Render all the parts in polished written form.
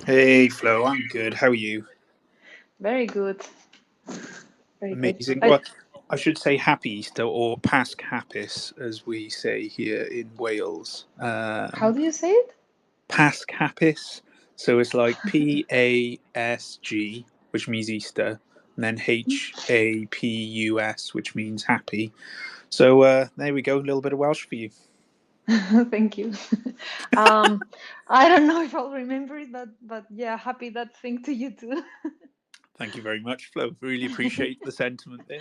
Hey Flo, I'm good. How are you? Very good. Very good. Amazing. Well, I should say happy Easter or Pasc Hapus, as we say here in Wales. How do you say it? Pasc Hapus. So it's like Pasg, which means Easter, and then Hapus, which means happy. So there we go, a little bit of Welsh for you. Thank you. Um, I don't know if I'll remember it, but yeah, happy that thing to you too. Thank you very much, Flo. Really appreciate the sentiment there.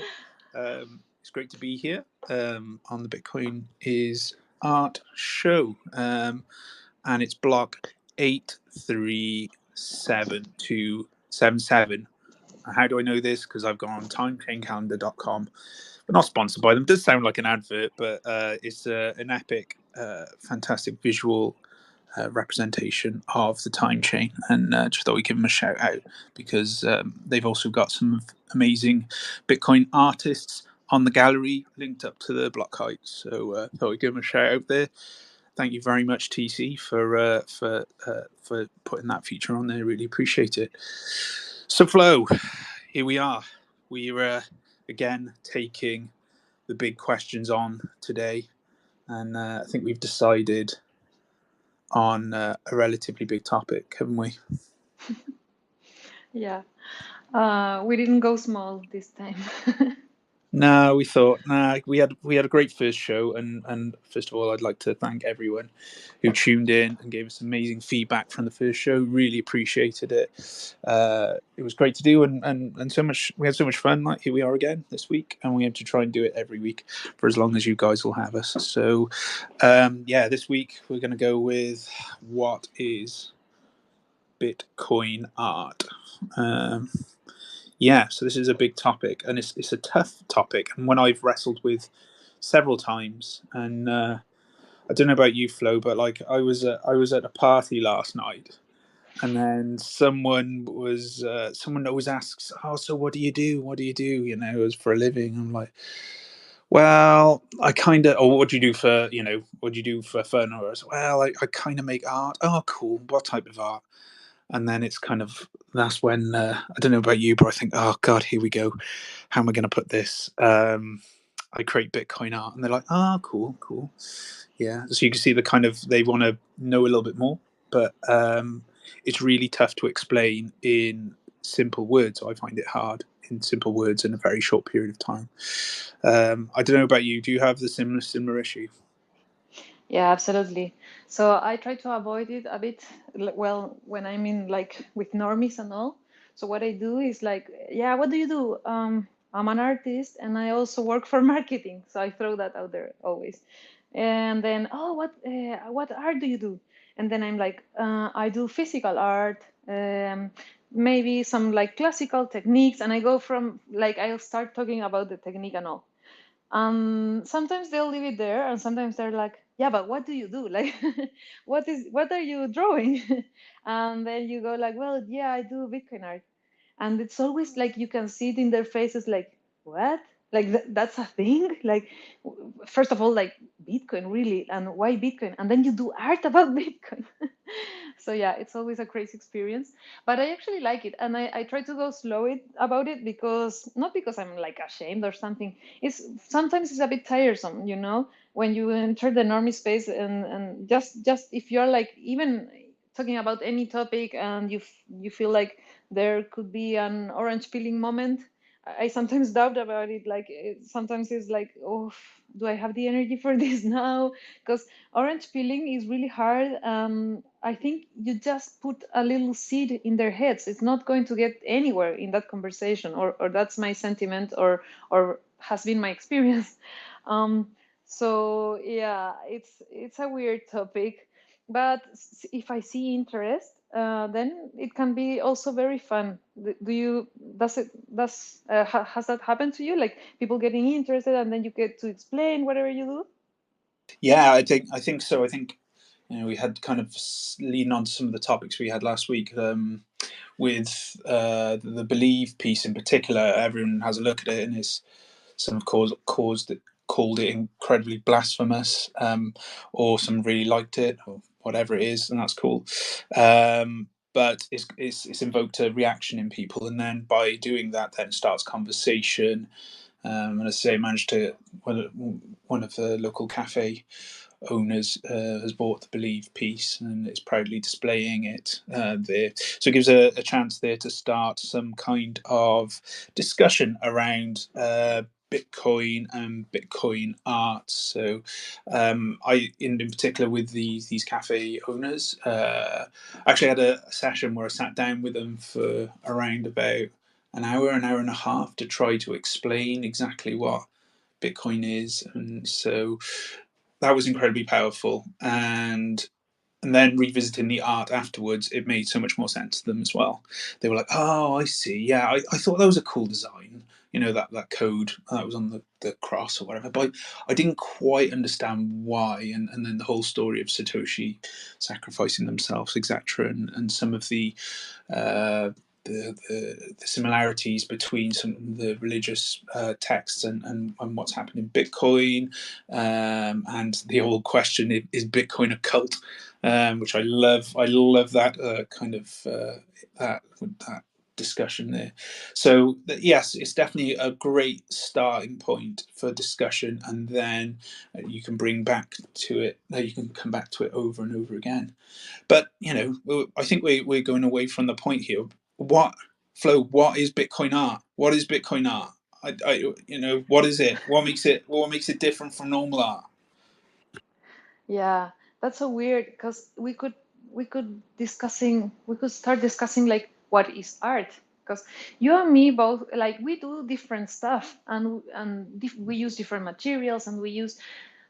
It's great to be here on the Bitcoin is Art show. And it's block 837277. How do I know this? Because I've gone on timechain.calendar.com. We're not sponsored by them. It does sound like an advert, but it's an epic, fantastic visual representation of the time chain, and just thought we'd give them a shout out because they've also got some amazing Bitcoin artists on the gallery linked up to the block height. So thought we'd give them a shout out there. Thank you very much, TC, for putting that feature on there. Really appreciate it. So, Flo, here we are. We're again taking the big questions on today, and I think we've decided on a relatively big topic, haven't we? Yeah. We didn't go small this time. No, we thought we had a great first show, and first of all, I'd like to thank everyone who tuned in and gave us amazing feedback from the first show. Really appreciated it. It was great to do, and so much. We had so much fun. Like here we are again this week, and we have to try and do it every week for as long as you guys will have us. So, yeah, this week we're going to go with what is Bitcoin art. Um, yeah, so this is a big topic, and it's a tough topic, and one I've wrestled with several times. And I don't know about you, Flo, but like I was at a party last night, and then someone always asks, "Oh, so what do you do? What do you do? You know, as for a living?" I'm like, "Well, I kind of, or what do you do for, what do you do for fun?" Or well, I kind of make art. Oh, cool. What type of art? And then it's kind of that's when I don't know about you, but I think, oh god, here we go. How am I going to put this? I create Bitcoin art, and they're like, oh, cool, cool, yeah. So you can see the kind of they want to know a little bit more, but it's really tough to explain in simple words. I find it hard in simple words in a very short period of time. I don't know about you. Do you have the similar issue? Yeah, absolutely. So I try to avoid it a bit, well, when I'm in like with normies and all. So what I do is like, yeah, what do you do? I'm an artist and I also work for marketing. So I throw that out there always. And then, oh, what art do you do? And then I'm like, I do physical art, maybe some like classical techniques. And I go from like, I'll start talking about the technique and all. Sometimes they'll leave it there, and sometimes they're like, "Yeah, but what do you do? Like, what are you drawing?" And then you go like, "Well, yeah, I do Bitcoin art." And it's always like you can see it in their faces, like, "What? Like that's a thing?" Like, first of all, like Bitcoin, really, and why Bitcoin? And then you do art about Bitcoin. So yeah, it's always a crazy experience, but I actually like it, and I try to go slow it about it because not because I'm like ashamed or something. It's sometimes it's a bit tiresome, when you enter the normie space, and just if you're like even talking about any topic and you feel like there could be an orange peeling moment. I sometimes doubt about it. Like sometimes it's like, oh, do I have the energy for this now? Because orange peeling is really hard. I think you just put a little seed in their heads. It's not going to get anywhere in that conversation, or that's my sentiment, or has been my experience. Um, so yeah, it's a weird topic, but if I see interest, then it can be also very fun. Do you does it does has that happened to you? Like people getting interested and then you get to explain whatever you do? Yeah, I think so. I think we had kind of leading on to some of the topics we had last week with the believe piece in particular. Everyone has a look at it and it's some of caused it, called it incredibly blasphemous, or some really liked it or whatever it is, and that's cool. but it's invoked a reaction in people, and then by doing that, then starts conversation. And as I say, managed to one of the local cafe owners has bought the Believe piece and is proudly displaying it there. So it gives a chance there to start some kind of discussion around Bitcoin and Bitcoin art. So I, in particular, with these cafe owners, actually had a session where I sat down with them for around about an hour and a half to try to explain exactly what Bitcoin is, and so that was incredibly powerful. And then revisiting the art afterwards, it made so much more sense to them as well. They were like, "Oh, I see. Yeah, I thought that was a cool design. You know, that code that was on the cross or whatever, but I didn't quite understand why." And then the whole story of Satoshi sacrificing themselves, etc., and some of uh, the similarities between some of the religious texts and what's happened in Bitcoin, and the old question: is Bitcoin a cult? Which I love. I love that kind of that discussion there. So yes, it's definitely a great starting point for discussion, and then you can bring back to it. You can come back to it over and over again. But I think we're going away from the point here. What Flo? What is Bitcoin art? What is Bitcoin art? What is it? What makes it? What makes it different from normal art? Yeah, that's so weird because we could start discussing like what is art, because you and me both, like, we do different stuff, and we use different materials, and we use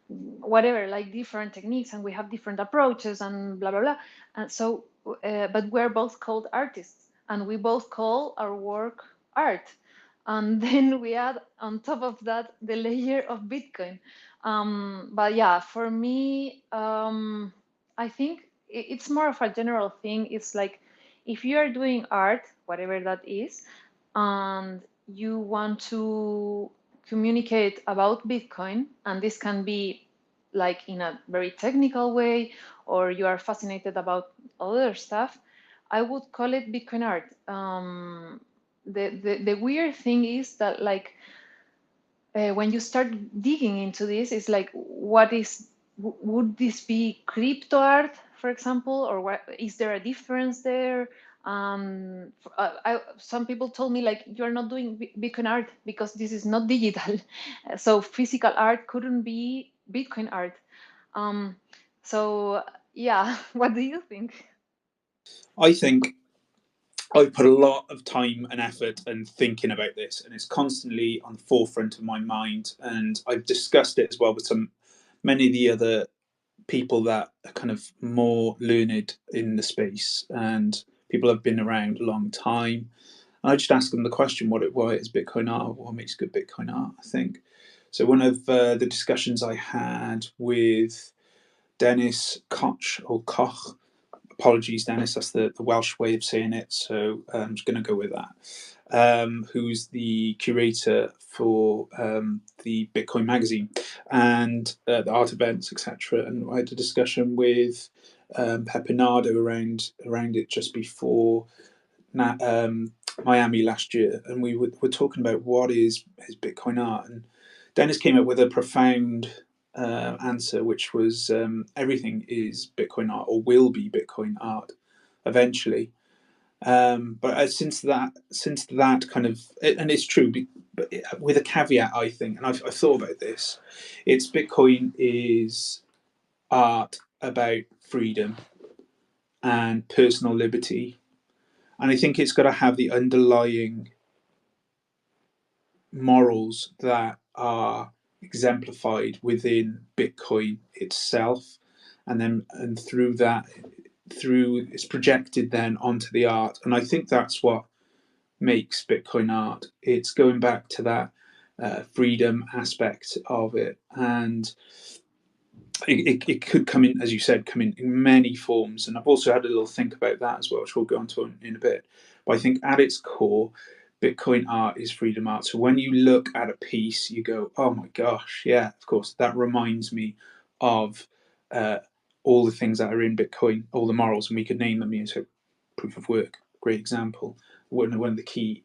whatever, like different techniques, and we have different approaches and blah blah blah. And so but we're both called artists, and we both call our work art. And then we add on top of that the layer of Bitcoin. But yeah, for me, I think it's more of a general thing. It's like, if you are doing art, whatever that is, and you want to communicate about Bitcoin, and this can be like in a very technical way, or you are fascinated about other stuff, I would call it Bitcoin art. The weird thing is that, like, when you start digging into this, it's like, would this be crypto art, for example, or what, is there a difference there? Some people told me, like, you're not doing Bitcoin art because this is not digital, so physical art couldn't be Bitcoin art. Um, so yeah, what do you think? I think I've put a lot of time and effort and thinking about this, and it's constantly on the forefront of my mind. And I've discussed it as well with many of the other people that are kind of more learned in the space, and people have been around a long time. And I just ask them the question: why is Bitcoin art? What makes good Bitcoin art? I think so. One of the discussions I had with Dennis Koch or Koch, apologies, Dennis, that's the Welsh way of saying it. So I'm just going to go with that. Who's the curator for the Bitcoin magazine and the art events, etc. And I had a discussion with Pepinado around it just before Miami last year, and we were talking about what is Bitcoin art, and Dennis came up with a profound answer, which was everything is Bitcoin art or will be Bitcoin art eventually. But since that kind of, and it's true, but with a caveat, I think, and I've thought about this, it's Bitcoin is art about freedom and personal liberty, and I think it's got to have the underlying morals that are exemplified within Bitcoin itself, and through that, through it's projected then onto the art, and I think that's what makes Bitcoin art. It's going back to that freedom aspect of it, and it could come in, as you said, come in many forms. And I've also had a little think about that as well, which we'll go on to in a bit. But I think at its core, Bitcoin art is freedom art. So when you look at a piece, you go, oh my gosh, yeah, of course, that reminds me of all the things that are in Bitcoin, all the morals, and we could name them. So proof of work, great example. One of the key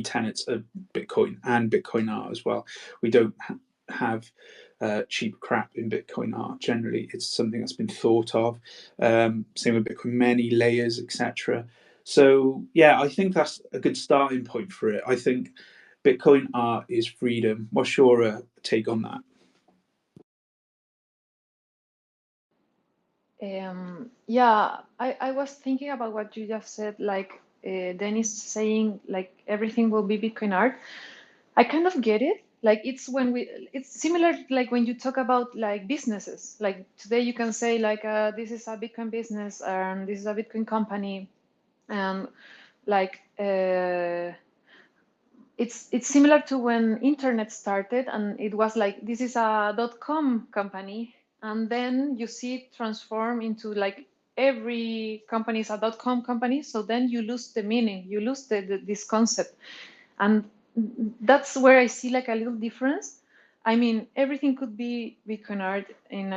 tenets of Bitcoin and Bitcoin art as well. We don't have cheap crap in Bitcoin art. Generally, it's something that's been thought of. Same with Bitcoin, many layers, etc. So yeah, I think that's a good starting point for it. I think Bitcoin art is freedom. What's your take on that? Yeah, I was thinking about what you just said, like Dennis saying like everything will be Bitcoin art. I kind of get it. Like it's similar like when you talk about like businesses. Like today you can say like this is a Bitcoin business and this is a Bitcoin company, and like it's similar to when internet started and it was like this is a .com company, and then you see it transform into like every company is a .com company, so then you lose the meaning, you lose this concept. And that's where I see like a little difference. I mean, everything could be Bitcoin art in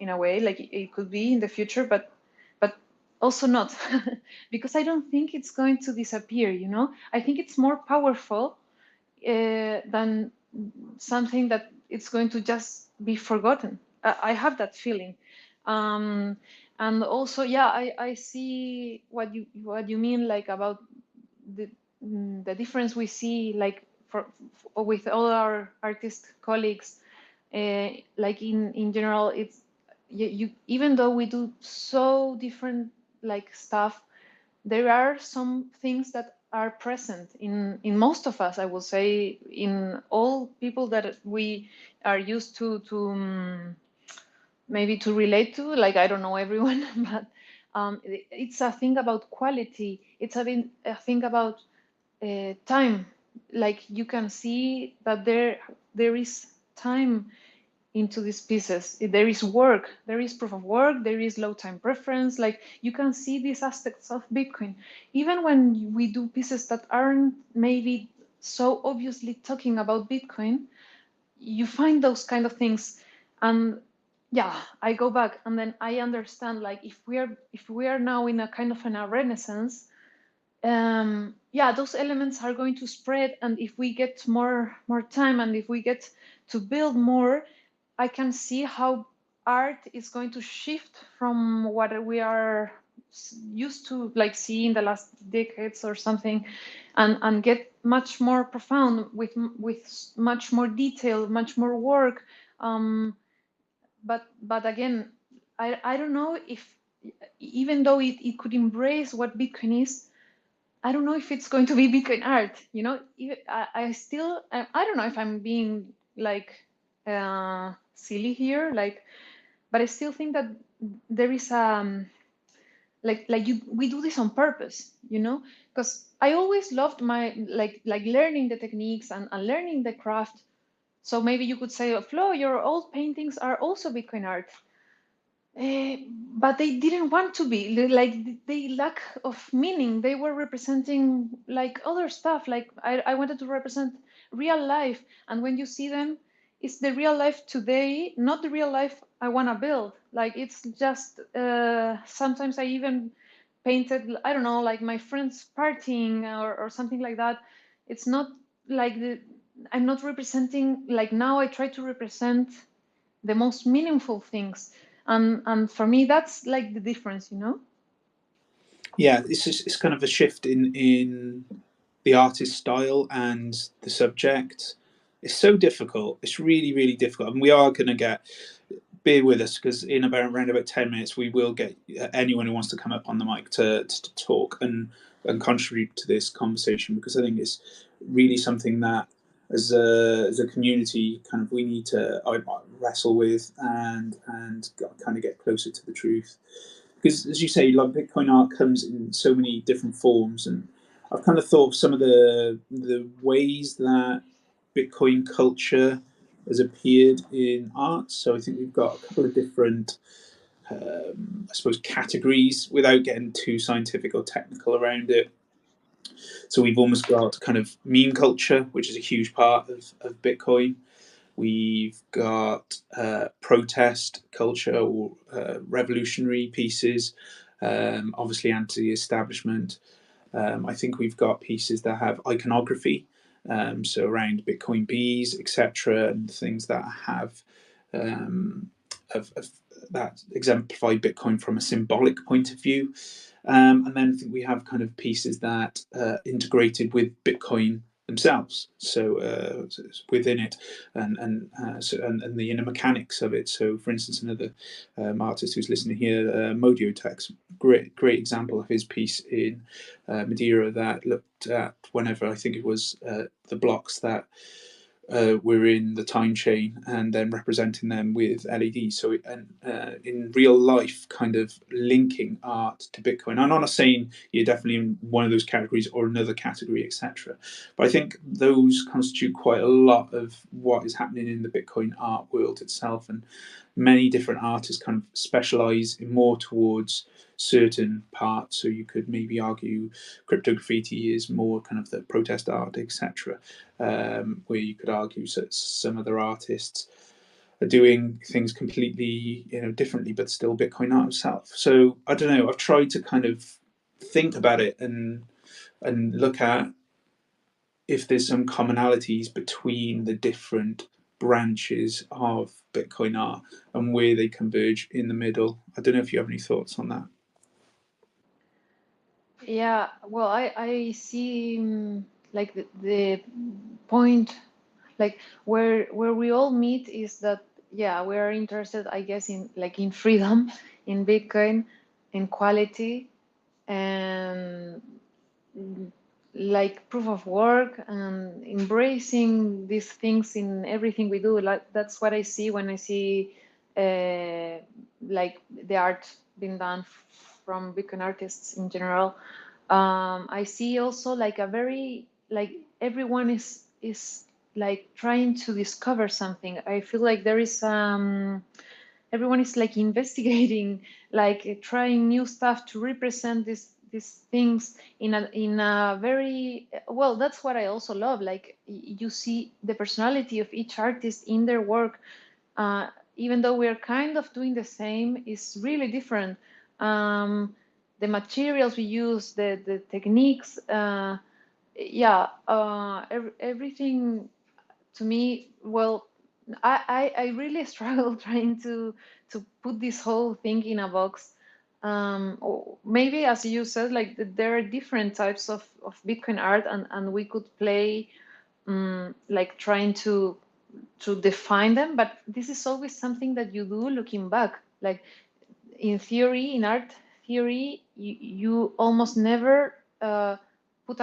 a way, like it could be in the future, but also not, because I don't think it's going to disappear. I think it's more powerful than something that it's going to just be forgotten. I have that feeling. Um, and also, yeah, I see what you mean, like about the the difference we see, like with all our artist colleagues, like in general, it's you even though we do so different like stuff, there are some things that are present in most of us, I will say, in all people that we are used to maybe to relate to. Like, I don't know everyone, but it's a thing about quality. It's a thing about time. Like, you can see that there is time into these pieces. There is work, there is proof of work, there is low time preference. Like, you can see these aspects of Bitcoin. Even when we do pieces that aren't maybe so obviously talking about Bitcoin, you find those kind of things. And yeah, I go back and then I understand, like, if we are now in a kind of a renaissance, yeah, those elements are going to spread. And if we get more time and if we get to build more, I can see how art is going to shift from what we are used to like see in the last decades or something, and get much more profound with much more detail, much more work. But again, I don't know if, even though it could embrace what Bitcoin is, I don't know if it's going to be Bitcoin art. I still, I don't know if I'm being like silly here, like, but I still think that there is we do this on purpose, because I always loved my like learning the techniques and learning the craft. So maybe you could say, oh, Flo, your old paintings are also Bitcoin art. Uh, but they didn't want to be, like, they lack of meaning. They were representing like other stuff. Like, I wanted to represent real life, and when you see them, it's the real life today, not the real life I want to build. Like, it's just sometimes I even painted, I don't know, like my friends partying or something like that. It's not like I'm not representing, like, now I try to represent the most meaningful things. And for me, that's like the difference. Yeah, it's kind of a shift in the artist's style and the subject. It's so difficult. It's really, really difficult, and we are going to get, bear with us, because in around about 10 minutes we will get anyone who wants to come up on the mic to talk and contribute to this conversation, because I think it's really something that as a community kind of we need to wrestle with and kind of get closer to the truth. Because as you say, like, Bitcoin art comes in so many different forms, and I've kind of thought of some of the ways that Bitcoin culture has appeared in art. So I think we've got a couple of different, I suppose, categories without getting too scientific or technical around it. So we've almost got kind of meme culture, which is a huge part of Bitcoin. We've got protest culture or revolutionary pieces. obviously anti-establishment. I think we've got pieces that have iconography, so around Bitcoin bees, etc., and things that have of that exemplify Bitcoin from a symbolic point of view. And then I think we have kind of pieces that integrated with Bitcoin themselves, so within it, and the inner mechanics of it. So, for instance, another artist who's listening here, Modiotex, great example of his piece in Madeira that looked at whenever I think it was the blocks that were in the time chain and then representing them with LEDs. So, in real life, kind of linking art to Bitcoin. I'm not saying you're definitely in one of those categories or another category, etc. But I think those constitute quite a lot of what is happening in the Bitcoin art world itself. And many different artists kind of specialize more towards certain parts. So you could maybe argue crypto graffiti is more kind of the protest art, etc. Where you could argue that some other artists are doing things completely, differently, but still Bitcoin art itself. So I don't know. I've tried to kind of think about it and look at if there's some commonalities between the different branches of Bitcoin art and where they converge in the middle. I don't know if you have any thoughts on that. Yeah, well, I see like the point, like where we all meet is that, yeah, we are interested, I guess, in like in freedom, in Bitcoin, in quality, and like proof of work, and embracing these things in everything we do. Like that's what I see when I see like the art being done from Bitcoin artists in general. I see also like a very like everyone is like trying to discover something. I feel like there is everyone is like investigating, like trying new stuff to represent these things in a very well. That's what I also love. Like you see the personality of each artist in their work. Even though we're kind of doing the same, is really different. The materials we use, the techniques, yeah, everything to me, well, I really struggle trying to put this whole thing in a box. Or maybe, as you said, like there are different types of Bitcoin art, and we could play like trying to define them, but this is always something that you do looking back. Like in theory, in art theory, you almost never put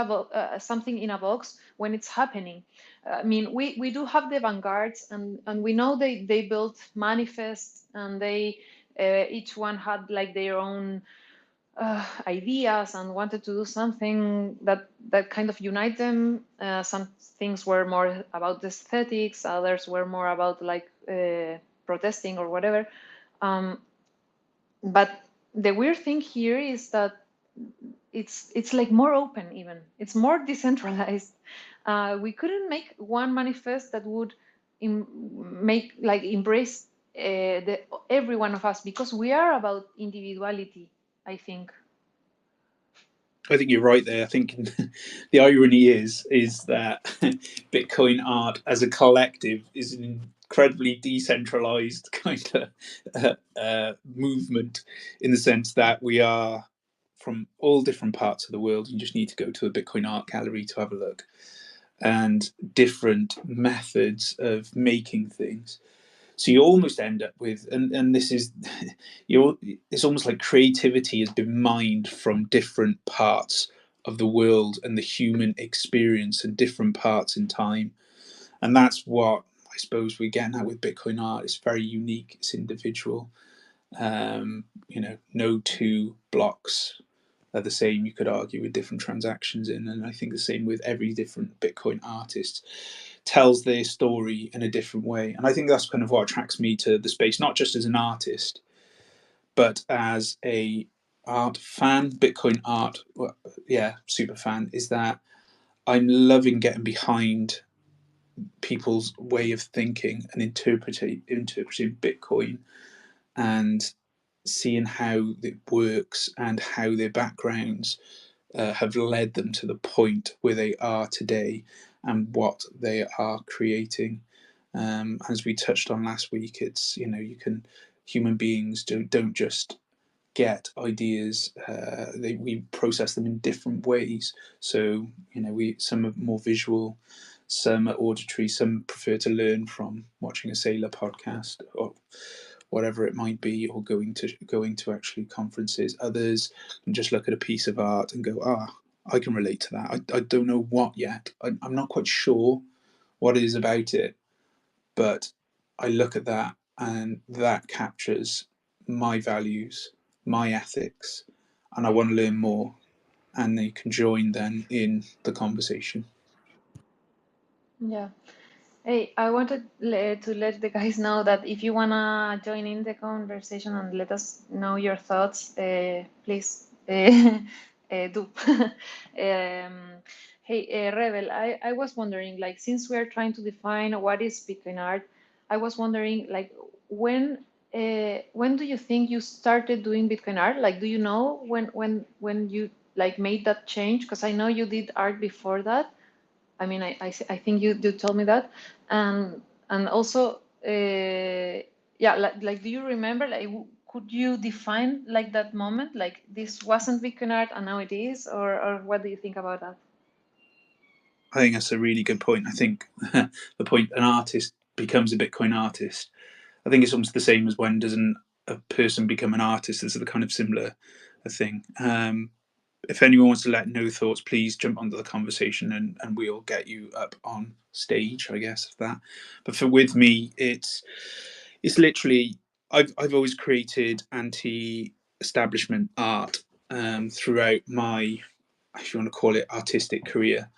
something in a box when it's happening. I mean, we do have the vanguards, and we know they built manifests, and they each one had like their own ideas and wanted to do something that kind of unite them. Some things were more about the aesthetics, others were more about like protesting or whatever. Um, but the weird thing here is that it's like more open, even it's more decentralized. We couldn't make one manifest that would make like embrace every one of us, because we are about individuality, I think. I think you're right there. I think the irony is that Bitcoin art as a collective is an incredibly decentralized kind of movement, in the sense that we are from all different parts of the world. You just need to go to a Bitcoin art gallery to have a look, and different methods of making things. So you almost end up with, and this is, it's almost like creativity has been mined from different parts of the world and the human experience and different parts in time. And that's what I suppose we're getting at with Bitcoin art. It's very unique, it's individual. No two blocks are the same, you could argue, with different transactions in. And I think the same with every different Bitcoin artist tells their story in a different way. And I think that's kind of what attracts me to the space, not just as an artist, but as a art fan, Bitcoin art, well, yeah, super fan, is that I'm loving getting behind people's way of thinking and interpreting Bitcoin, and seeing how it works and how their backgrounds have led them to the point where they are today and what they are creating. As we touched on last week, it's, you can, human beings don't just get ideas, we process them in different ways. So, we, some are more visual, some are auditory, some prefer to learn from watching a sailor podcast or whatever it might be, or going to actually conferences. Others can just look at a piece of art and go, I can relate to that. I don't know what yet. I'm not quite sure what it is about it, but I look at that and that captures my values, my ethics, and I want to learn more. And they can join then in the conversation. Yeah. Hey, I wanted to let the guys know that if you wanna join in the conversation and let us know your thoughts, please do. Hey, Rebel, I was wondering, like, since we are trying to define what is Bitcoin art, I was wondering, like, when do you think you started doing Bitcoin art? Like, do you know when you like made that change? Because I know you did art before that. I mean, I think you told me that, and also, yeah, like, do you remember, like, could you define like that moment, like this wasn't Bitcoin art and now it is, or what do you think about that? I think that's a really good point. I think the point an artist becomes a Bitcoin artist, I think it's almost the same as when does a person become an artist. It's a kind of similar thing. If anyone wants to let no thoughts, please jump onto the conversation and we'll get you up on stage, I guess, of that. But with me, it's literally, I've always created anti-establishment art throughout my, if you want to call it, artistic career.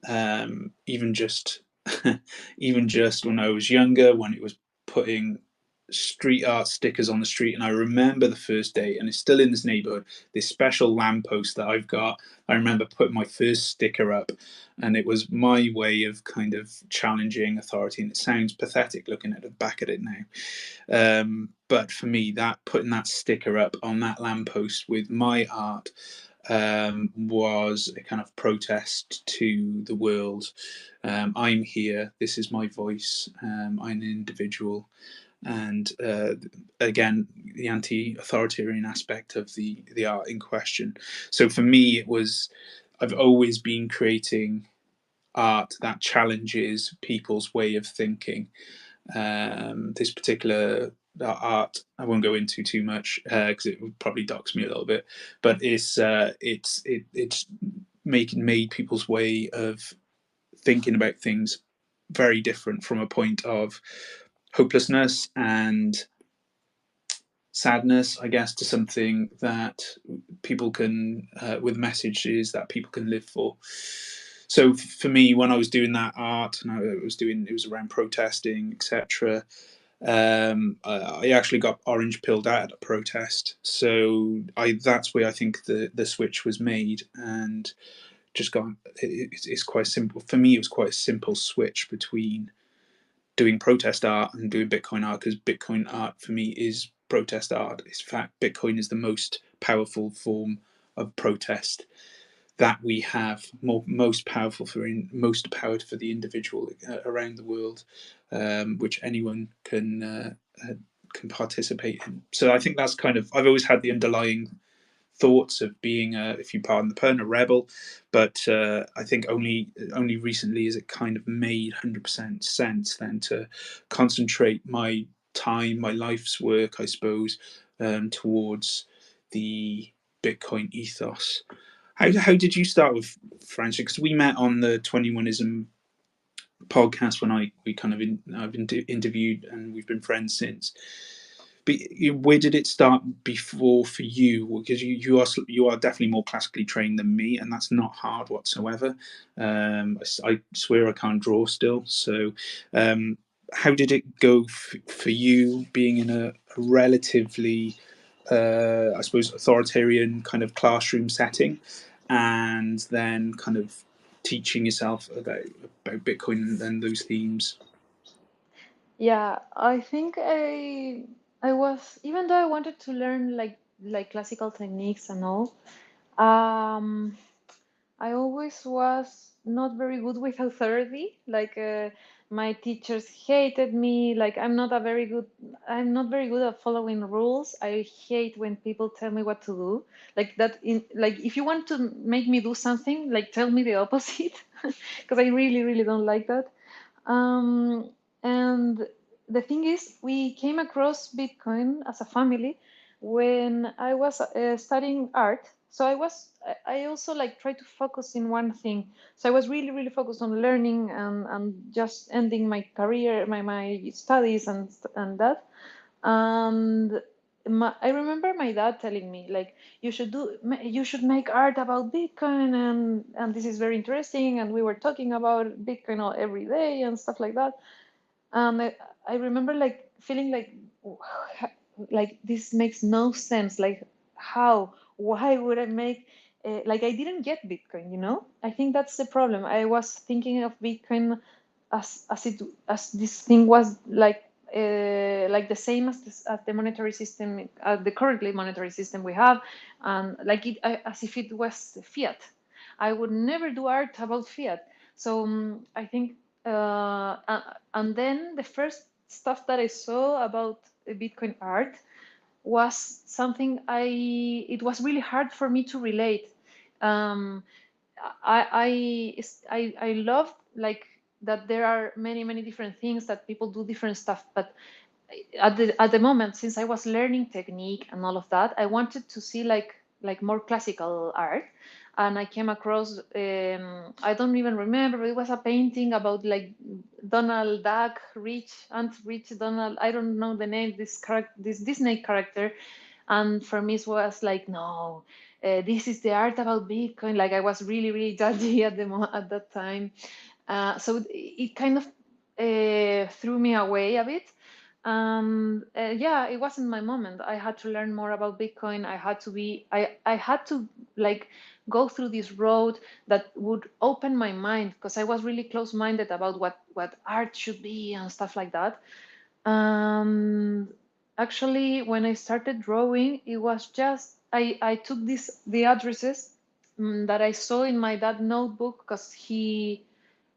Even just even just when I was younger, when it was putting street art stickers on the street. And I remember the first day, and it's still in this neighborhood, this special lamppost that I've got. I remember putting my first sticker up, and it was my way of kind of challenging authority. And it sounds pathetic looking at the back of it now. But for me, that putting that sticker up on that lamppost with my art was a kind of protest to the world. I'm here. This is my voice. I'm an individual, and again, the anti-authoritarian aspect of the art in question. So for me, it was, I've always been creating art that challenges people's way of thinking. This particular art I won't go into too much because it would probably dox me a little bit, but it's making made people's way of thinking about things very different, from a point of hopelessness and sadness, I guess, to something that people can, with messages that people can live for. So for me, when I was doing that art, and it was around protesting, etc. I actually got orange pilled out at a protest, so that's where I think the switch was made, and just gone. It's quite simple for me. It was quite a simple switch between doing protest art and doing Bitcoin art, because Bitcoin art for me is protest art. In fact, Bitcoin is the most powerful form of protest that we have, most powerful most powered for the individual around the world, which anyone can participate in. So I think that's kind of, I've always had the underlying thoughts of being if you pardon the pun, a rebel, but I think only recently is it kind of made 100% sense then to concentrate my time, my life's work, I suppose, towards the Bitcoin ethos. How did you start with Francis? Because we met on the 21ism podcast when we kind of I've interviewed, and we've been friends since. But where did it start before for you? Because you are definitely more classically trained than me, and that's not hard whatsoever. I swear I can't draw still. So, how did it go for you, being in a relatively, I suppose, authoritarian kind of classroom setting, and then kind of teaching yourself about Bitcoin and those themes? Yeah, I think I was, even though I wanted to learn like classical techniques and all, um, I always was not very good with authority. Like my teachers hated me. Like I'm not very good at following rules. I hate when people tell me what to do. Like that in like if you want to make me do something, like tell me the opposite, because I really, really don't like that. Um, and the thing is, we came across Bitcoin as a family when I was studying art. So I also like try to focus in one thing. So I was really, really focused on learning and just ending my career, my studies and that. And I remember my dad telling me like you should make art about Bitcoin and this is very interesting and we were talking about Bitcoin all every day and stuff like that. And I remember like feeling like this makes no sense. Like how? Why would I make like I didn't get Bitcoin, you know? I think that's the problem. I was thinking of Bitcoin as this thing was like the same as the monetary system, the currently monetary system we have, and like as if it was fiat. I would never do art about fiat. So I think, and then the first stuff that I saw about Bitcoin art was something it was really hard for me to relate. Um, I love like that there are many, many different things that people do different stuff, but at the moment, since I was learning technique and all of that, I wanted to see like more classical art, and I came across I don't even remember, but it was a painting about like Donald Duck, rich, Aunt Rich Donald. I don't know the name. This Disney character, and for me it was like no. This is the art about Bitcoin. Like I was really, really judgy at that time, so it kind of threw me away a bit. Yeah, it wasn't my moment. I had to learn more about Bitcoin. I had to like go through this road that would open my mind, because I was really close-minded about what art should be and stuff like that. And actually, when I started drawing, it was just I took the addresses that I saw in my dad notebook, because he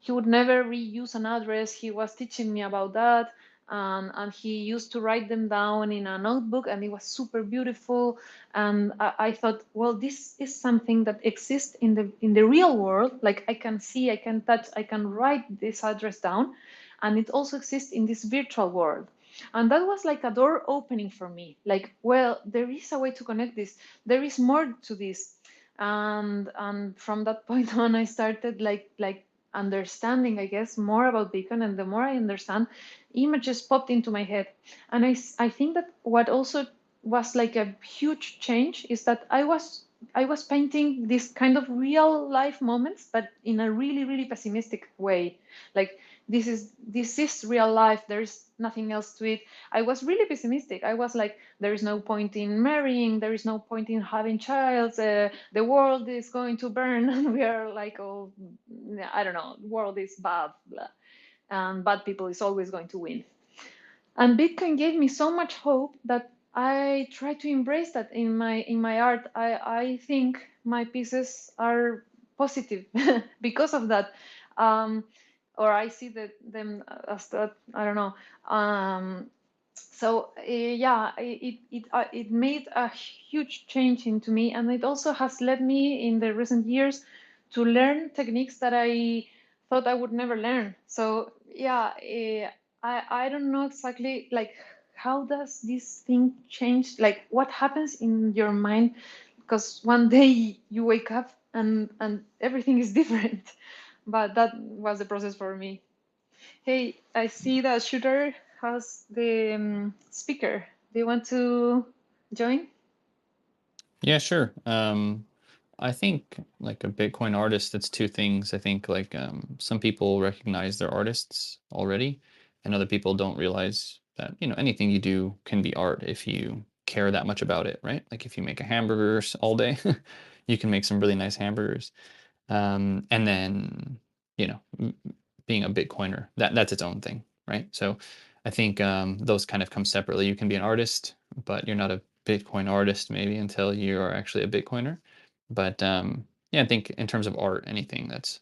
would never reuse an address. He was teaching me about that, and he used to write them down in a notebook, and it was super beautiful. And I thought, well, this is something that exists in the real world. Like I can see, I can touch, I can write this address down, and it also exists in this virtual world. And that was like a door opening for me. Like, well, there is a way to connect this. There is more to this. And from that point on, I started like understanding, I guess, more about Beacon. And the more I understand, images popped into my head. And I think that what also was like a huge change is that I was painting this kind of real life moments, but in a really, really pessimistic way. Like this is real life. There's nothing else to it. I was really pessimistic. I was like, there is no point in marrying. There is no point in having child. The world is going to burn, and we are like, oh, I don't know. The world is bad, blah, and bad people is always going to win. And Bitcoin gave me so much hope that I try to embrace that in my art. I think my pieces are positive because of that. um, or I see them as that, I don't know. So yeah, it made a huge change into me, and it also has led me in the recent years to learn techniques that I thought I would never learn. So yeah, I don't know exactly like how does this thing change, like what happens in your mind, because one day you wake up and everything is different. But that was the process for me. Hey, I see that Shooter has the speaker. Do you want to join? Yeah, sure. I think like a Bitcoin artist, it's two things. I think like some people recognize they're artists already, and other people don't realize that, anything you do can be art if you care that much about it, right? Like if you make a hamburgers all day, you can make some really nice hamburgers. And then, being a Bitcoiner, that's its own thing, right? So I think those kind of come separately. You can be an artist, but you're not a Bitcoin artist maybe until you are actually a Bitcoiner. But yeah, I think in terms of art, anything that's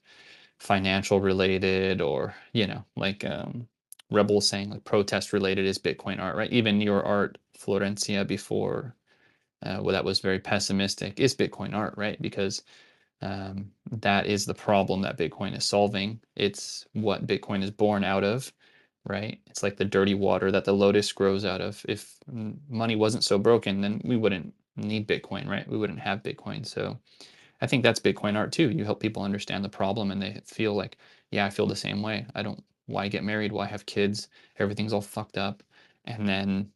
financial related or, like Rebel saying like protest related is Bitcoin art, right? Even your art, Florencia, before, well, that was very pessimistic, is Bitcoin art, right? Because that is the problem that Bitcoin is solving. It's what Bitcoin is born out of, right? It's like the dirty water that the lotus grows out of. If money wasn't so broken, then we wouldn't need Bitcoin, right? We wouldn't have Bitcoin. So I think that's Bitcoin art too. You help people understand the problem and they feel like, yeah, I feel the same way. I don't, why get married? Why have kids? Everything's all fucked up. And then,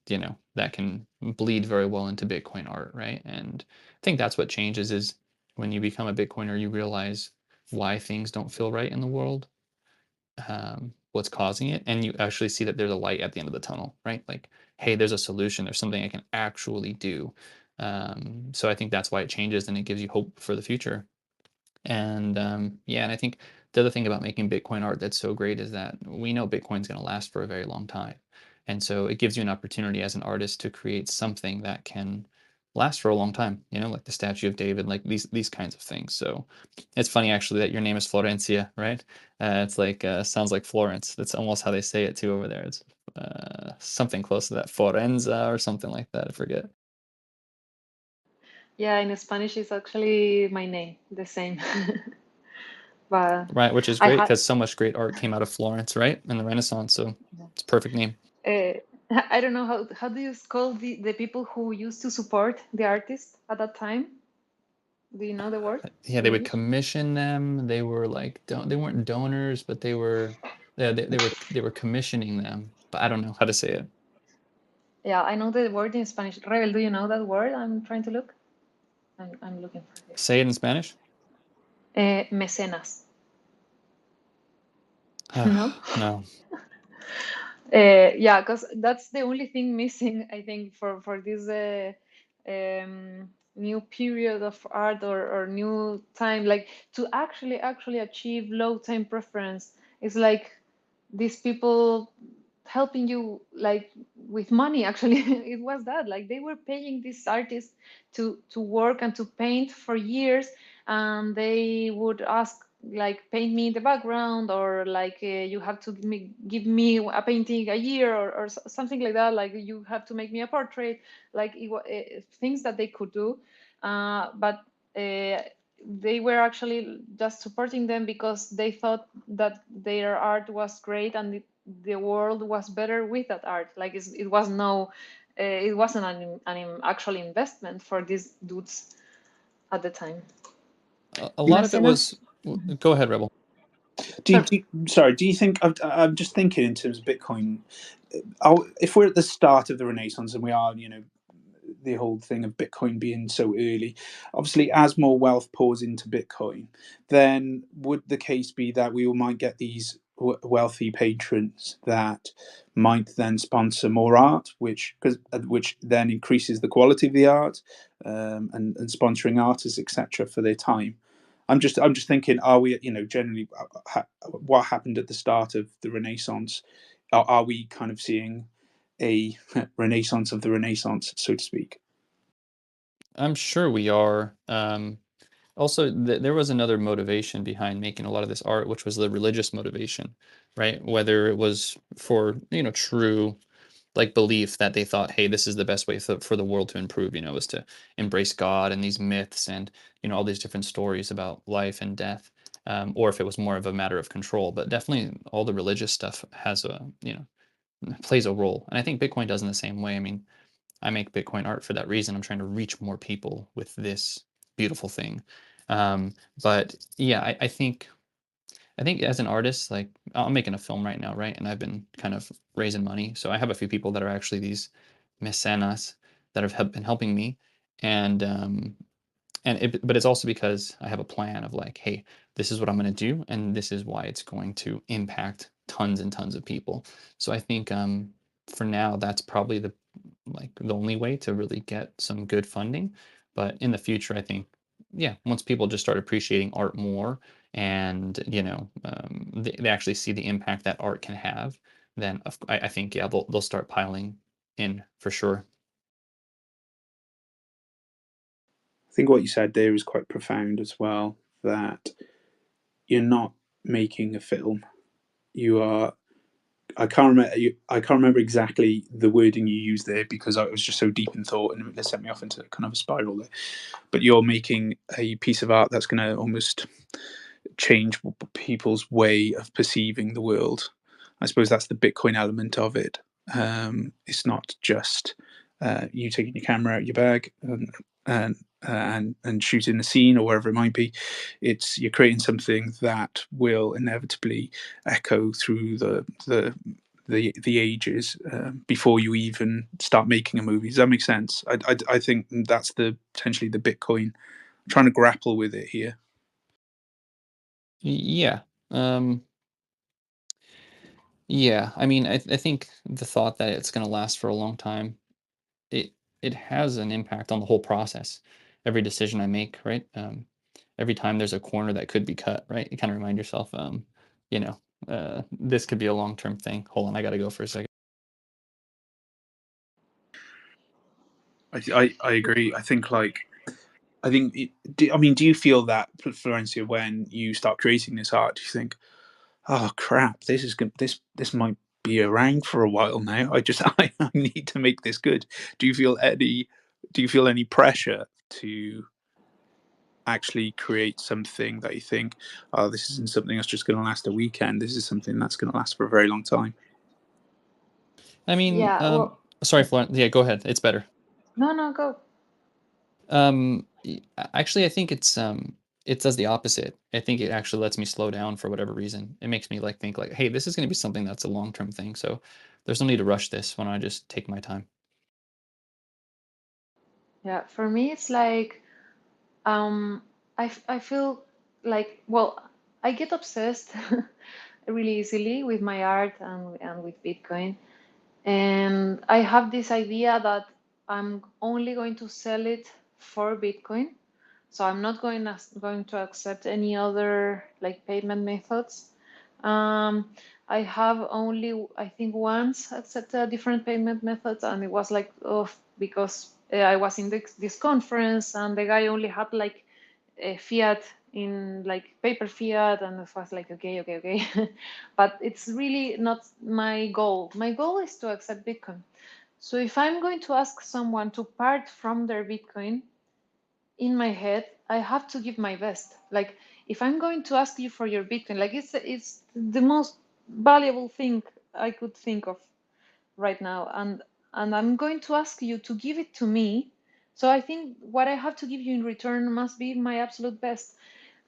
that can bleed very well into Bitcoin art, right? And I think that's what changes is when you become a Bitcoiner, you realize why things don't feel right in the world, what's causing it, and you actually see that there's a light at the end of the tunnel, right? Like, hey, there's a solution. There's something I can actually do. So I think that's why it changes and it gives you hope for the future. And yeah, and I think the other thing about making Bitcoin art that's so great is that we know Bitcoin's going to last for a very long time. And so it gives you an opportunity as an artist to create something that can last for a long time, like the Statue of David, like these kinds of things. So it's funny actually that your name is Florencia, right? It's like sounds like Florence. That's almost how they say it too over there. It's something close to that, Forenza or something like that. I forget. Yeah, in Spanish, it's actually my name, the same. But Right, which is I great had, because so much great art came out of Florence, right? In the Renaissance. So it's a perfect name. uh, I don't know how do you call the people who used to support the artist at that time? Do you know the word Yeah, in they would English? commission them. They were like they weren't donors, but they were yeah, they were commissioning them. But I don't know how to say it. Yeah, I know the word in Spanish. Rebel, do you know that word? I'm trying to look. I'm looking for Say it in Spanish. it. Mecenas. No? No. Yeah, because that's the only thing missing, I think, for this new period of art or new time, like to actually achieve low time preference. It's like these people helping you like with money. Actually, it was that like they were paying these artists to work and to paint for years, and they would ask like paint me in the background, or like you have to give me a painting a year, or something like that, like you have to make me a portrait, like things that they could do, but they were actually just supporting them because they thought that their art was great and the world was better with that art. Like it was no it wasn't an actual investment for these dudes at the time. A lot of it Mecenas. was. Go ahead, Rebel. Sure. Sorry, do you think I'm just thinking in terms of Bitcoin? If we're at the start of the Renaissance and we are, the whole thing of Bitcoin being so early, obviously, as more wealth pours into Bitcoin, then would the case be that we might get these wealthy patrons that might then sponsor more art, which then increases the quality of the art, and sponsoring artists, etc., for their time. I'm just thinking, are we, generally, what happened at the start of the Renaissance? Are we kind of seeing a renaissance of the Renaissance, so to speak? I'm sure we are. Also, there was another motivation behind making a lot of this art, which was the religious motivation, right? Whether it was for, true like belief that they thought, hey, this is the best way for the world to improve, was to embrace God and these myths and, all these different stories about life and death, or if it was more of a matter of control. But definitely all the religious stuff has plays a role. And I think Bitcoin does in the same way. I mean, I make Bitcoin art for that reason. I'm trying to reach more people with this beautiful thing. But yeah, I think as an artist, like I'm making a film right now, right? And I've been kind of raising money. So I have a few people that are actually these mecenas that have been helping me. And but it's also because I have a plan of like, hey, this is what I'm going to do, and this is why it's going to impact tons and tons of people. So I think for now, that's probably the only way to really get some good funding. But in the future, I think, yeah, once people just start appreciating art more and they actually see the impact that art can have, then I think, yeah, they'll start piling in for sure. I think what you said there is quite profound as well, that you're not making a film. You are. I can't remember. I can't remember exactly the wording you used there because I was just so deep in thought and it sent me off into kind of a spiral there. But you're making a piece of art that's going to almost change people's way of perceiving the world. I suppose that's the Bitcoin element of it. It's not just you taking your camera out of your bag and shooting the scene or wherever it might be. It's you're creating something that will inevitably echo through the ages before you even start making a movie. Does that make sense? I think that's potentially the Bitcoin. I'm trying to grapple with it here. Yeah. Yeah, I mean, I think the thought that it's going to last for a long time, it has an impact on the whole process. Every decision I make, right? Every time there's a corner that could be cut, right? You kind of remind yourself, you know, this could be a long-term thing. Hold on, I got to go for a second. I agree. I think do you feel that, Florencia, when you start creating this art, do you think, oh crap, this is good, this might be around for a while now. I need to make this good. Do you feel any pressure to actually create something that you think, oh, this isn't something that's just going to last a weekend. This is something that's going to last for a very long time. I mean, Yeah, well, sorry, Florent. Yeah, go ahead. It's better. no, go. Actually, I think it does the opposite. I think it actually lets me slow down for whatever reason. It makes me like think like, hey, this is going to be something that's a long-term thing. So there's no need to rush this when I just take my time. Yeah, for me, it's like I feel like, well, I get obsessed really easily with my art and with Bitcoin. And I have this idea that I'm only going to sell it for Bitcoin. So I'm not going to accept any other like payment methods. Um, I have only, I think, once accepted a different payment methods, and it was like, oh, because I was in this conference, and the guy only had like a fiat in like paper fiat, and it was like, okay. But it's really not my goal. My goal is to accept Bitcoin. So if I'm going to ask someone to part from their Bitcoin, in my head, I have to give my best. Like if I'm going to ask you for your Bitcoin, like it's the most valuable thing I could think of right now, and I'm going to ask you to give it to me. So I think what I have to give you in return must be my absolute best.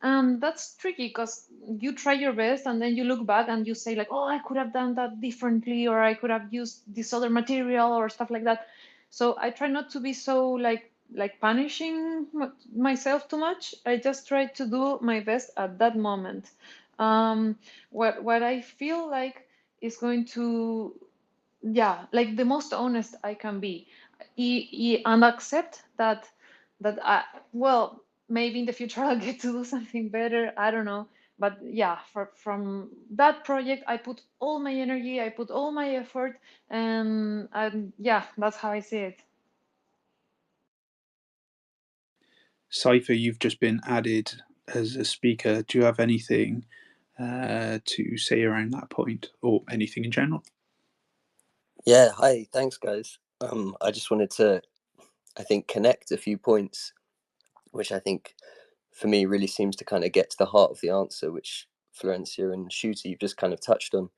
That's tricky because you try your best and then you look back and you say like, oh, I could have done that differently, or I could have used this other material or stuff like that. So I try not to be so like punishing myself too much. I just try to do my best at that moment. What I feel like is going to, yeah, like the most honest I can be, and accept that I, well, maybe in the future I'll get to do something better. I don't know, but yeah, from that project I put all my energy, I put all my effort, and yeah, that's how I see it. Cypher, you've just been added as a speaker. Do you have anything to say around that point, or anything in general? Yeah, hi, thanks guys. I just wanted to, I think, connect a few points, which I think for me really seems to kind of get to the heart of the answer, which Florencia and Shooter you've just kind of touched on.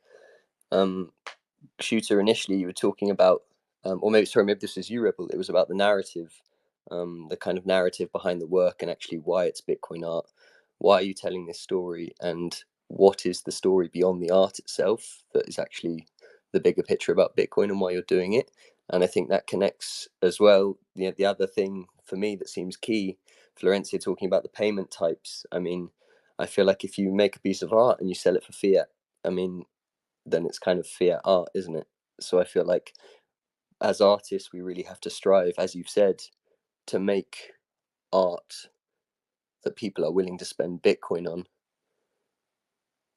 Shooter, initially you were talking about, or maybe this was you, Rebel. It was about the narrative, the kind of narrative behind the work, and actually why it's Bitcoin art. Why are you telling this story, and what is the story beyond the art itself that is actually the bigger picture about Bitcoin and why you're doing it? And I think that connects as well. The other thing for me that seems key, Florencia talking about the payment types. I mean, I feel like if you make a piece of art and you sell it for fiat, I mean, then it's kind of fiat art, isn't it? So I feel like as artists, we really have to strive, as you've said, to make art that people are willing to spend Bitcoin on.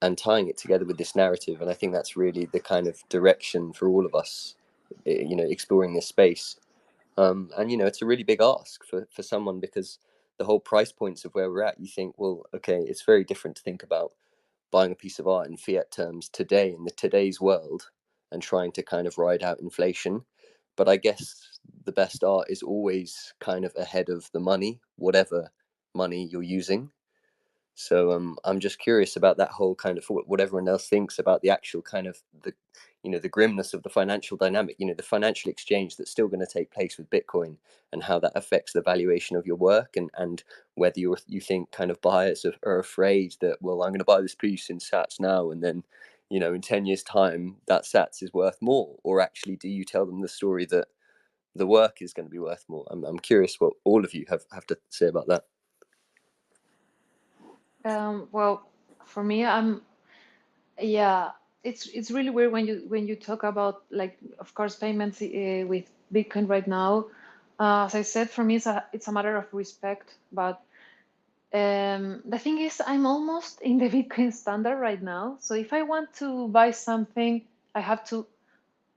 and tying it together with this narrative. And I think that's really the kind of direction for all of us, exploring this space. And it's a really big ask for someone, because the whole price points of where we're at, you think, well, okay, it's very different to think about buying a piece of art in fiat terms today in today's world and trying to kind of ride out inflation. But I guess the best art is always kind of ahead of the money, whatever money you're using. So I'm just curious about that whole kind of what everyone else thinks about the actual kind of the grimness of the financial dynamic, the financial exchange that's still going to take place with Bitcoin, and how that affects the valuation of your work, and whether you think kind of buyers are afraid that, well, I'm going to buy this piece in Sats now, and then in 10 years time that Sats is worth more, or actually do you tell them the story that the work is going to be worth more? I'm curious what all of you have to say about that. Well, for me, it's really weird when you talk about, like, of course, payments with Bitcoin right now. As I said, for me, it's a matter of respect. But the thing is, I'm almost in the Bitcoin standard right now. So if I want to buy something, I have to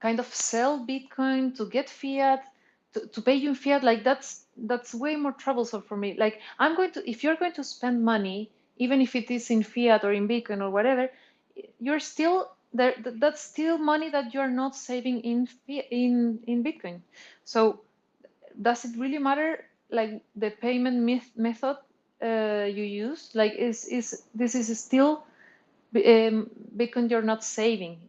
kind of sell Bitcoin to get fiat, to pay you in fiat. Like, that's way more troublesome for me. Like, if you're going to spend money, even if it is in fiat or in Bitcoin or whatever, you're still there. That's still money that you're not saving in Bitcoin. So does it really matter, like, the payment method you use? Like, is this is still Bitcoin you're not saving,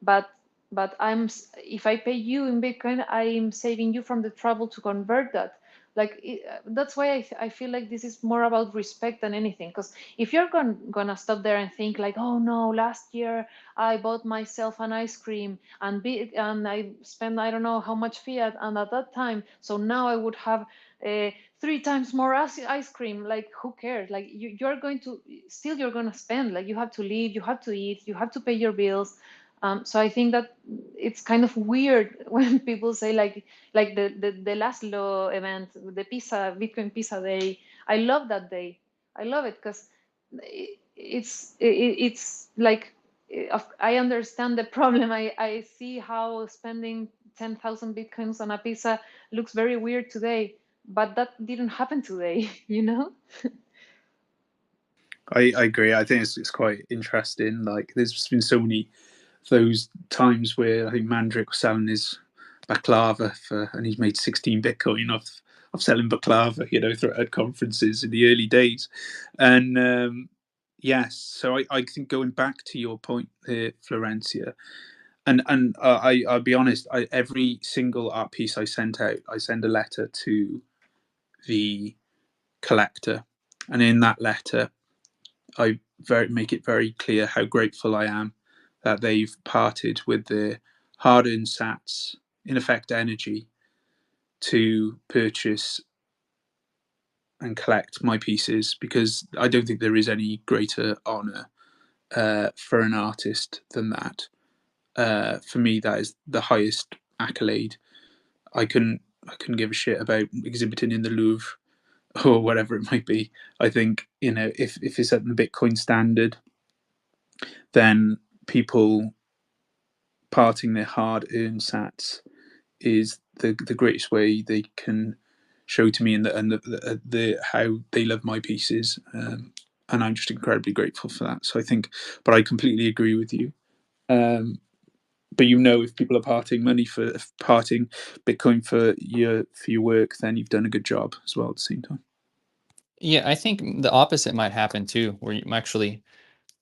but if I pay you in Bitcoin, I'm saving you from the trouble to convert that. Like, that's why I feel like this is more about respect than anything. Because if you're gonna stop there and think like, oh no, last year I bought myself an ice cream and I spent, I don't know how much fiat, and at that time, so now I would have uh, 3 times more ice cream. Like, who cares? Like, you're going to still, you're going to spend. Like, you have to live, you have to eat, you have to pay your bills. So I think that it's kind of weird when people say, like the Laszlo event, the Bitcoin Pizza Day. I love that day. I love it because it's like, I understand the problem. I see how spending 10,000 Bitcoins on a pizza looks very weird today, but that didn't happen today, you know? I agree. I think it's quite interesting. Like, there's been so many those times where I think Mandrick was selling his baklava and he's made 16 Bitcoin off selling baklava, at conferences in the early days. And yes, so I think going back to your point there, Florencia, and I'll be honest, every single art piece I sent out, I send a letter to the collector, and in that letter, I make it very clear how grateful I am that they've parted with their hard-earned sats, in effect energy, to purchase and collect my pieces, because I don't think there is any greater honour for an artist than that. For me, that is the highest accolade. I couldn't give a shit about exhibiting in the Louvre or whatever it might be. I think, if it's at the Bitcoin standard, then people parting their hard-earned sats is the greatest way they can show to me and the how they love my pieces, and I'm just incredibly grateful for that. So I think, but I completely agree with you. But if people are parting Bitcoin for your work, then you've done a good job as well at the same time. Yeah, I think the opposite might happen too, where you actually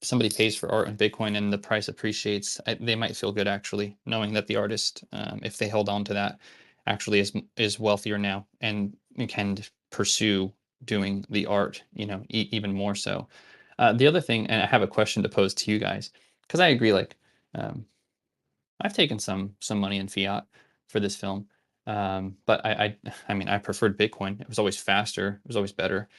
somebody pays for art in Bitcoin and the price appreciates. They might feel good actually, knowing that the artist, if they held on to that, actually is wealthier now and can pursue doing the art, even more so. The other thing, and I have a question to pose to you guys, because I agree, like, I've taken some money in fiat for this film, but I mean, I preferred Bitcoin. It was always faster. It was always better.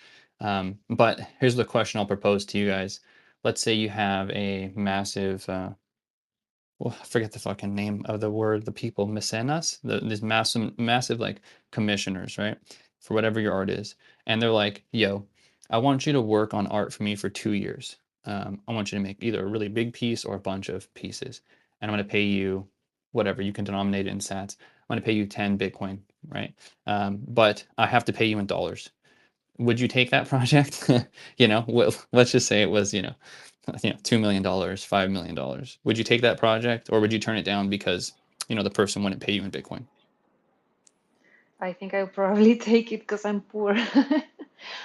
But here's the question I'll propose to you guys. Let's say you have a massive, well, I forget the fucking name of the word, the people, mecenas, these massive like commissioners, right? For whatever your art is. And they're like, yo, I want you to work on art for me for 2 years. I want you to make either a really big piece or a bunch of pieces, and I'm going to pay you whatever, you can denominate it in sats. I'm going to pay you 10 Bitcoin, right? But I have to pay you in dollars. Would you take that project? Well, let's just say it was, $2 million, $5 million. Would you take that project, or would you turn it down because, the person wouldn't pay you in Bitcoin? I think I'll probably take it because I'm poor.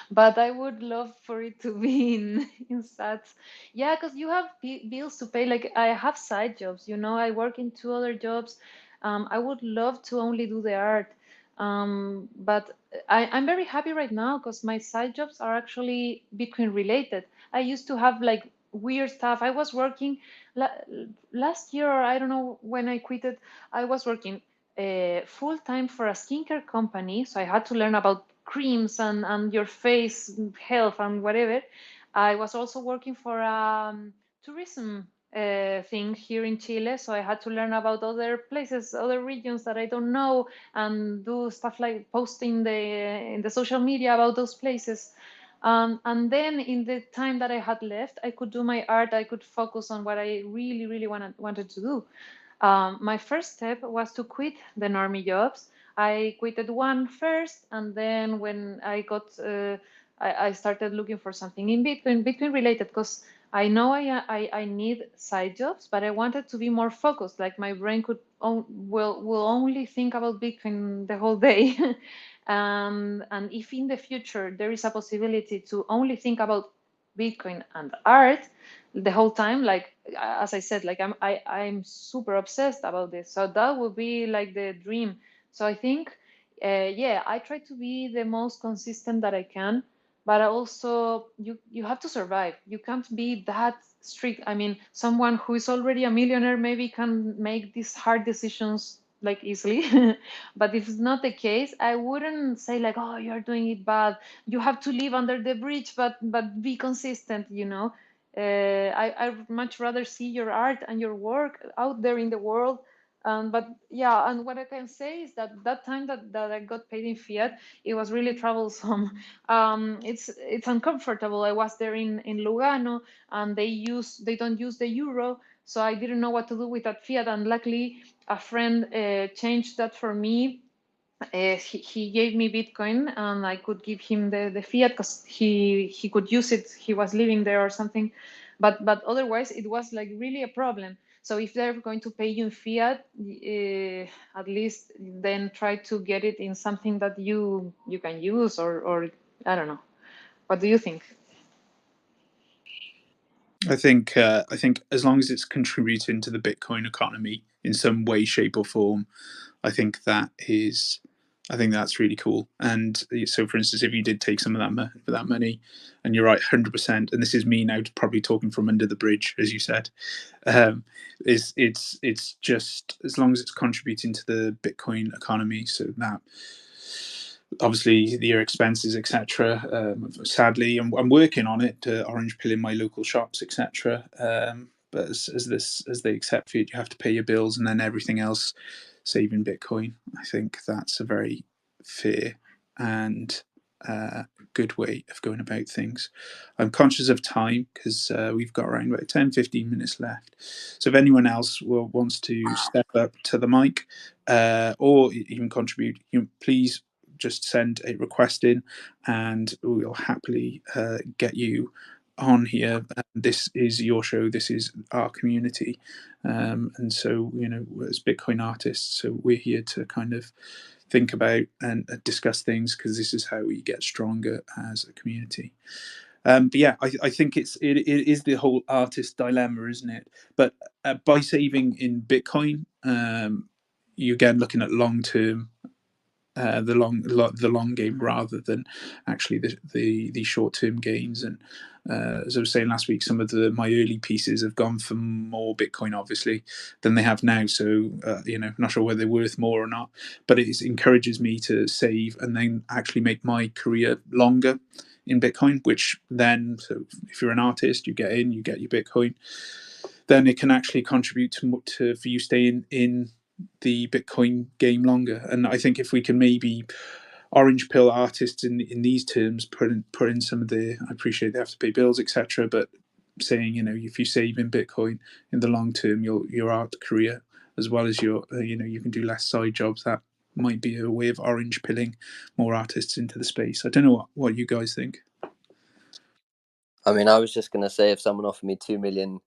But I would love for it to be in sats. Yeah, because you have bills to pay. Like I have side jobs, I work in 2 other jobs. I would love to only do the art. But I'm very happy right now because my side jobs are actually Bitcoin related. I used to have like weird stuff. I was working last year, or I don't know when I quitted. I was working full time for a skincare company. So I had to learn about creams and your face health and whatever. I was also working for a tourism thing here in Chile. So I had to learn about other places, other regions that I don't know, and do stuff like posting in the social media about those places. And then in the time that I had left, I could do my art. I could focus on what I really, really wanted to do. My first step was to quit the normie jobs. I quitted one first, and then when I started looking for something in Bitcoin related, because I know I need side jobs, but I wanted to be more focused. Like my brain will only think about Bitcoin the whole day. And if in the future there is a possibility to only think about Bitcoin and art the whole time, like as I said, like I'm super obsessed about this. So that would be like the dream. So I think, yeah, I try to be the most consistent that I can, but also you have to survive. You can't be that strict. I mean, someone who is already a millionaire maybe can make these hard decisions like easily, but if it's not the case, I wouldn't say like, oh, you're doing it bad. You have to live under the bridge, but be consistent. I much rather see your art and your work out there in the world. But yeah, and what I can say is that time that I got paid in fiat, it was really troublesome. It's uncomfortable. I was there in Lugano, and they don't use the euro, so I didn't know what to do with that fiat. And luckily, a friend changed that for me. He gave me Bitcoin, and I could give him the fiat because he could use it. He was living there or something, but otherwise it was like really a problem. So if they're going to pay you in fiat, at least then try to get it in something that you can use, or I don't know. What do you think? I think as long as it's contributing to the Bitcoin economy in some way, shape, or form, I think that's really cool. And so, for instance, if you did take some of that money, and you're right, 100%. And this is me now, probably talking from under the bridge, as you said. It's just as long as it's contributing to the Bitcoin economy, so that obviously your expenses, etc. Sadly, I'm working on it, orange pilling my local shops, etc. But as they accept fiat, you have to pay your bills, and then everything else saving Bitcoin. I think that's a very fair and good way of going about things. I'm conscious of time because we've got around about 10-15 minutes left. So if anyone else wants to step up to the mic or even contribute, please just send a request in, and we'll happily get you on here. This is your show. This is our community, and so as Bitcoin artists, so we're here to kind of think about and discuss things, because this is how we get stronger as a community. But yeah, I think it is the whole artist dilemma, isn't it? But by saving in Bitcoin, you're again looking at long term, the long game, rather than actually the short term gains. And as I was saying last week, some of my early pieces have gone for more Bitcoin, obviously, than they have now. So not sure whether they're worth more or not, but it encourages me to save and then actually make my career longer in Bitcoin. Which then, so if you're an artist, you get your Bitcoin, then it can actually contribute to for you staying in the Bitcoin game longer. And I think if we can maybe orange pill artists in these terms, put in some of the, I appreciate they have to pay bills, etc., but saying, if you save in Bitcoin in the long term, your art career, as well as your, you can do less side jobs. That might be a way of orange pilling more artists into the space. I don't know what you guys think. I mean, I was just going to say, if someone offered me 2 million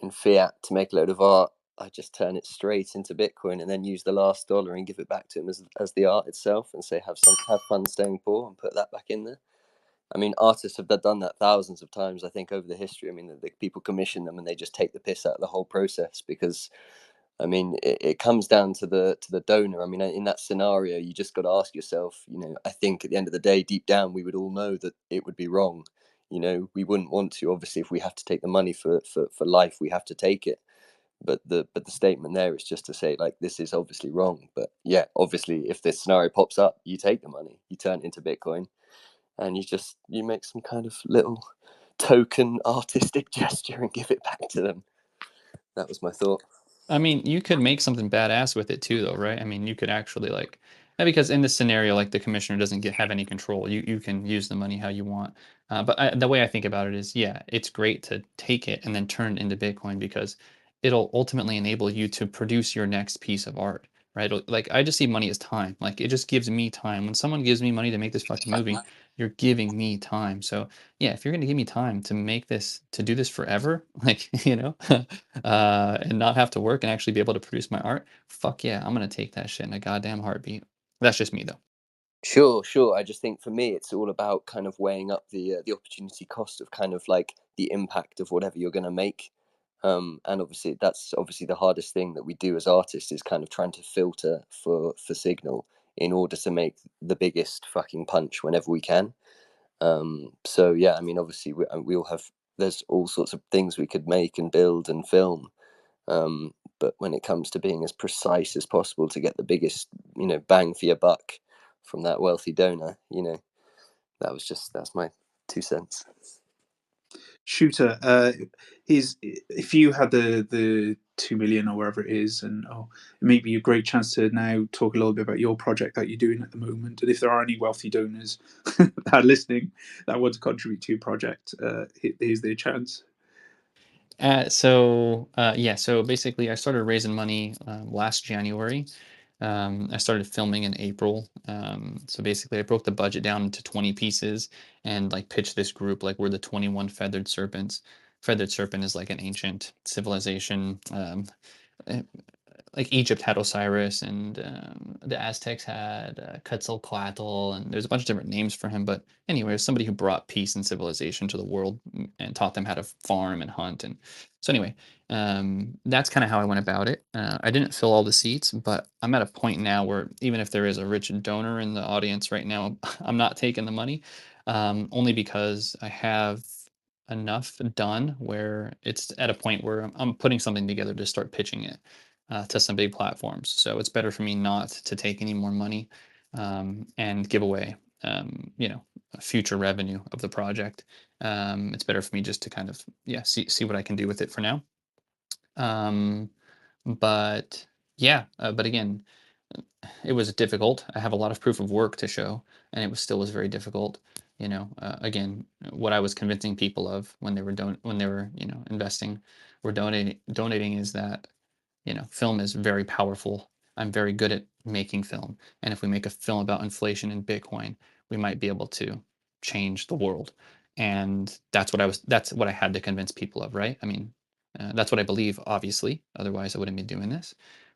in fiat to make a load of art, I just turn it straight into Bitcoin and then use the last dollar and give it back to him as the art itself, and say have fun staying poor, and put that back in there. I mean, artists have done that thousands of times, I think, over the history. I mean, the people commission them and they just take the piss out of the whole process, because I mean, it comes down to the donor. I mean, in that scenario, you just got to ask yourself, I think at the end of the day, deep down, we would all know that it would be wrong. We wouldn't want to. Obviously, if we have to take the money for life, we have to take it. But the statement there is just to say, like, this is obviously wrong. But yeah, obviously, if this scenario pops up, you take the money, you turn it into Bitcoin, and you make some kind of little token artistic gesture and give it back to them. That was my thought. I mean, you could make something badass with it too, though, right? I mean, you could actually because in this scenario, like the commissioner doesn't have any control. You can use the money how you want. But the way I think about it is, yeah, it's great to take it and then turn it into Bitcoin, because it'll ultimately enable you to produce your next piece of art, right? Like, I just see money as time. Like, it just gives me time. When someone gives me money to make this fucking movie, you're giving me time. So yeah, if you're gonna give me time to make this, to do this forever, like, and not have to work and actually be able to produce my art, fuck yeah, I'm gonna take that shit in a goddamn heartbeat. That's just me though. Sure. I just think for me, it's all about kind of weighing up the opportunity cost of kind of like the impact of whatever you're going to make. And obviously, that's obviously the hardest thing that we do as artists, is kind of trying to filter for signal in order to make the biggest fucking punch whenever we can. So yeah, I mean, obviously, we all have. There's all sorts of things we could make and build and film. But when it comes to being as precise as possible to get the biggest, bang for your buck from that wealthy donor, that's my 2 cents. Shooter, if you had the 2 million or wherever it is, and it may be a great chance to now talk a little bit about your project that you're doing at the moment, and if there are any wealthy donors that are listening that want to contribute to your project, here's their chance. So basically, I started raising money last January. I started filming in April. So basically, I broke the budget down into 20 pieces and like pitched this group, like we're the 21 feathered serpents. Feathered serpent is like an ancient civilization. eh, like Egypt had Osiris, and the Aztecs had Quetzalcoatl, and there's a bunch of different names for him. But anyway, somebody who brought peace and civilization to the world and taught them how to farm and hunt. And so anyway, that's kind of how I went about it. I didn't fill all the seats, but I'm at a point now where even if there is a rich donor in the audience right now, I'm not taking the money, only because I have enough done where it's at a point where I'm putting something together to start pitching it to some big platforms. So it's better for me not to take any more money and give away, future revenue of the project. It's better for me just to kind of see what I can do with it for now. But yeah, but again, it was difficult. I have a lot of proof of work to show, and it was very difficult. Again, what I was convincing people of when they were investing or donating is that film is very powerful. I'm very good at making film, and if we make a film about inflation and Bitcoin, we might be able to change the world. And that's what I had to convince people of, right? I mean, that's what I believe, obviously. Otherwise, I wouldn't be doing this.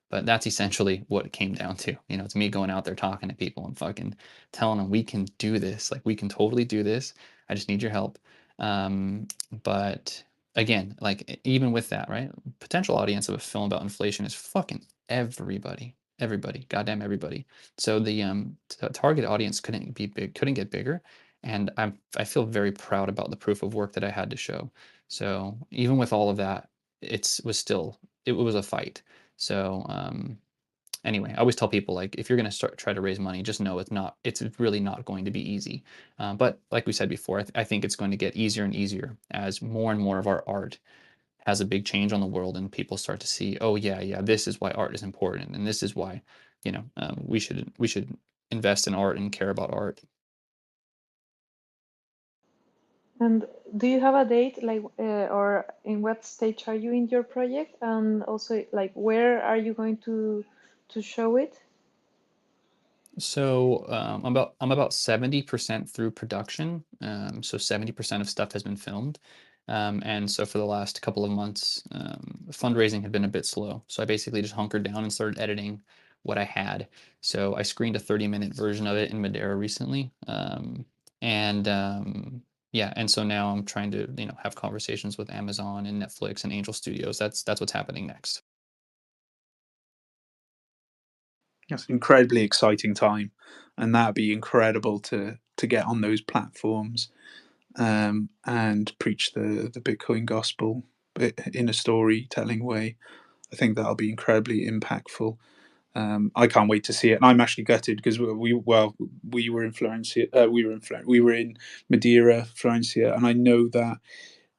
But that's essentially what it came down to. It's me going out there talking to people and fucking telling them we can do this. Like, we can totally do this. I just need your help. But again, like, even with that, right? Potential audience of a film about inflation is fucking everybody. Everybody, goddamn everybody. So the target audience couldn't get bigger, and I feel very proud about the proof of work that I had to show. So even with all of that, it was a fight. So anyway, I always tell people, like, if you're going to try to raise money, just know it's really not going to be easy. But like we said before, I think it's going to get easier and easier as more and more of our art has a big change on the world, and people start to see, oh yeah, this is why art is important, and this is why we should invest in art and care about art. And do you have a date, like, or in what stage are you in your project, and also like where are you going to show it? So I'm about 70% through production. So 70% of stuff has been filmed. And so for the last couple of months, fundraising had been a bit slow. So I basically just hunkered down and started editing what I had. So I screened a 30-minute version of it in Madeira recently. And yeah, and so now I'm trying to, have conversations with Amazon and Netflix and Angel Studios. That's what's happening next. That's an incredibly exciting time, and that'd be incredible to get on those platforms and preach the Bitcoin gospel in a storytelling way. I think that'll be incredibly impactful. I can't wait to see it, and I'm actually gutted because we were in Florencia, we were in Madeira, Florencia, and I know that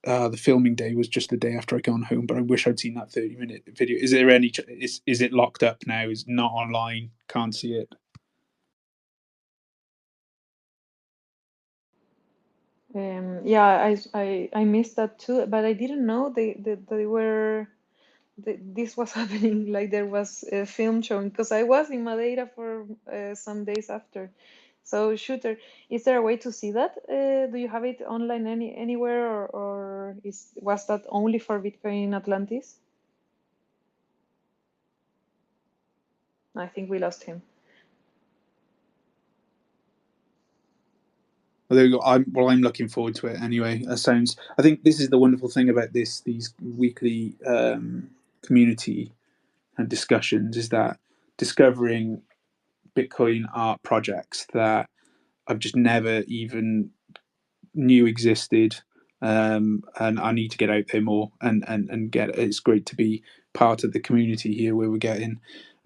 the filming day was just the day after I gone home. But I wish I'd seen that 30-minute video. Is there any? Is it locked up now? Is it not online? Can't see it. Yeah, I missed that too, but I didn't know they were this was happening. Like there was a film showing, because I was in Madeira for some days after. So, Shooter, is there a way to see that? Do you have it online anywhere, or was that only for Bitcoin Atlantis? I think we lost him. Well, there we go. I'm looking forward to it anyway. That sounds. I think this is the wonderful thing about these weekly community and discussions is that discovering Bitcoin art projects that I've just never even knew existed, and I need to get out there more and get. It's great to be part of the community here where we're getting.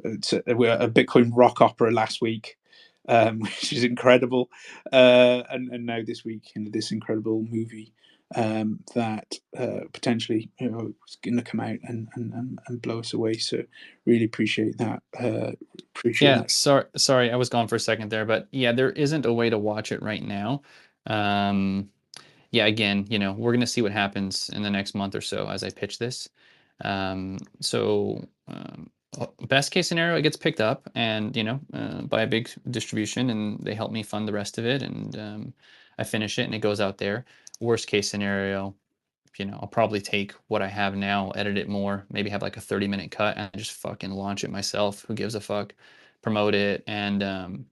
We're a Bitcoin rock opera last week, which is incredible, and now this week this incredible movie that potentially is going to come out and blow us away. So really appreciate that. Yeah, sorry, I was gone for a second there, but yeah, there isn't a way to watch it right now. Yeah, again, we're gonna see what happens in the next month or so as I pitch this. So best case scenario, it gets picked up and by a big distribution, and they help me fund the rest of it, and I finish it and it goes out there. Worst case scenario, I'll probably take what I have now, edit it more, maybe have like a 30-minute cut and just fucking launch it myself. Who gives a fuck? Promote it and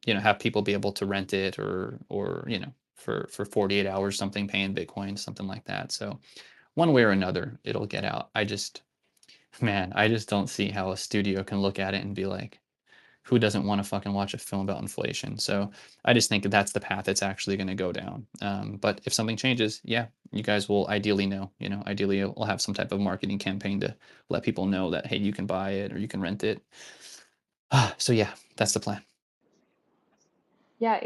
have people be able to rent it or for 48 hours something, paying Bitcoin, something like that. So one way or another, it'll get out. I just don't see how a studio can look at it and be like, who doesn't want to fucking watch a film about inflation? So I just think that that's the path it's actually going to go down. But if something changes, yeah, you guys will ideally know. Ideally, we'll have some type of marketing campaign to let people know that, hey, you can buy it or you can rent it. So yeah, that's the plan. Yeah,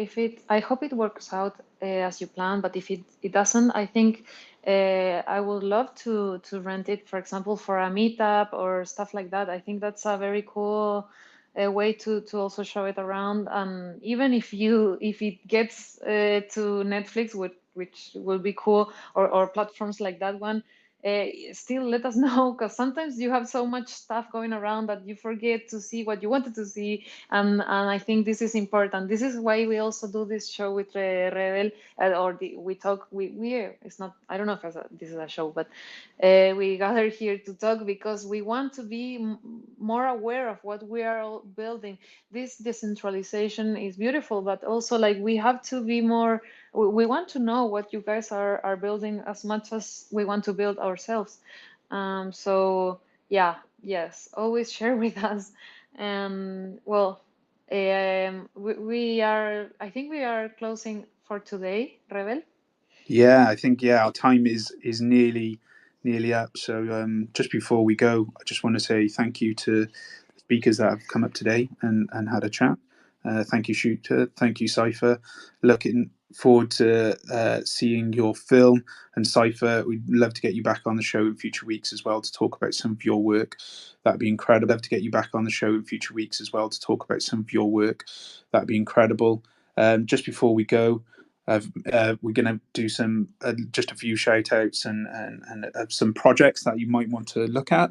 I hope it works out as you plan, but if it doesn't, I think I would love to rent it, for example, for a meetup or stuff like that. I think that's a very cool way to also show it around. And even if it gets to Netflix, which will be cool, or platforms like that one, still let us know, because sometimes you have so much stuff going around that you forget to see what you wanted to see, and I think this is important. This is why we also do this show with Rebel, we talk. It's not. I don't know if this is a show, but we gather here to talk because we want to be more aware of what we are all building. This decentralization is beautiful, but also like we have to be more. We want to know what you guys are building as much as we want to build ourselves. So yeah, yes, always share with us. Well, we are. I think we are closing for today, Rebel. Yeah, I think our time is nearly up. So just before we go, I just want to say thank you to the speakers that have come up today and had a chat. Thank you, Shooter. Thank you, Cypher. Looking forward to seeing your film. And Cypher, we'd love to get you back on the show in future weeks as well to talk about some of your work. That'd be incredible. Love to get you back on the show in future weeks as well to talk about some of your work. That'd be incredible. Just before we go, We're going to do some just a few shout outs and some projects that you might want to look at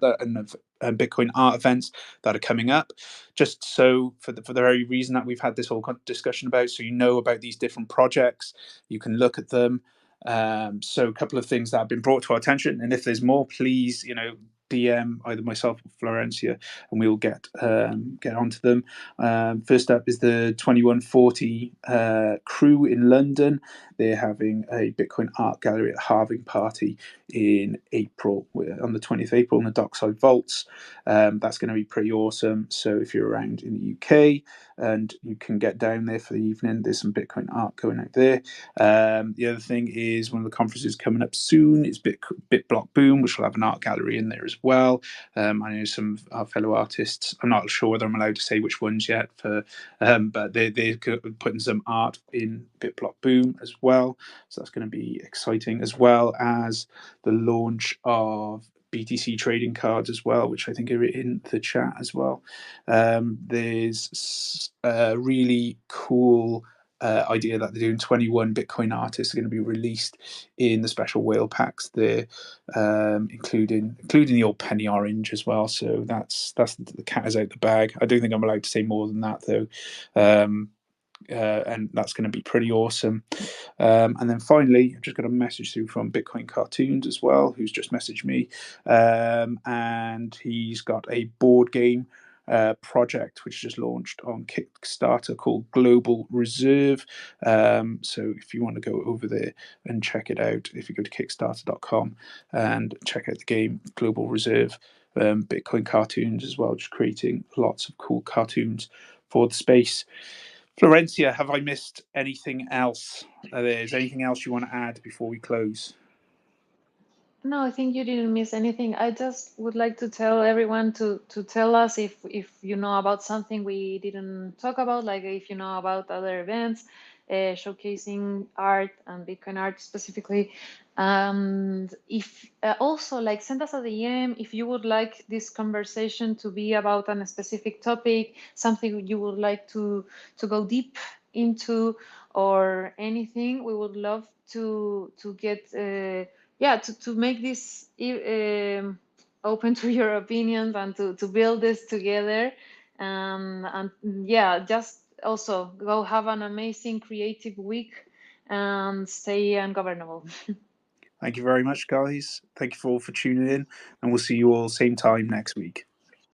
and Bitcoin art events that are coming up, just so for the very reason that we've had this whole discussion about, so you know about these different projects, you can look at them. So a couple of things that have been brought to our attention, and if there's more, please, DM either myself or Florencia, and we will get onto them. First up is the 2140 crew in London. They're having a Bitcoin art gallery at Halving Party in April, on the 20th of April in the Dockside Vaults. That's going to be pretty awesome. So if you're around in the UK and you can get down there for the evening, there's some Bitcoin art going out there. The other thing is one of the conferences coming up soon is BitBlock Boom, which will have an art gallery in there as well. I know some of our fellow artists. I'm not sure whether I'm allowed to say which ones yet, but they're putting some art in BitBlock Boom as well. So that's going to be exciting, as well as the launch of BTC trading cards as well, which I think are in the chat as well. There's a really cool idea that they're doing. 21 Bitcoin artists are going to be released in the special whale packs there, including the old penny orange as well. So that's the cat is out the bag. I don't think I'm allowed to say more than that though. And that's going to be pretty awesome. And then finally, I've just got a message through from Bitcoin Cartoons as well, who's just messaged me, and he's got a board game project which just launched on Kickstarter called Global Reserve. So if you want to go over there and check it out, if you go to kickstarter.com and check out the game Global Reserve, Bitcoin Cartoons as well, just creating lots of cool cartoons for the space. Florencia, have I missed anything else? Is there anything else you want to add before we close? No, I think you didn't miss anything. I just would like to tell everyone to tell us if you know about something we didn't talk about, like if you know about other events showcasing art and Bitcoin art specifically. And if also like send us a DM if you would like this conversation to be about a specific topic, something you would like to go deep into or anything. We would love to get to make this open to your opinions and to build this together. And yeah, just also go have an amazing creative week and stay ungovernable. Thank you very much, guys. Thank you all for tuning in, and we'll see you all same time next week.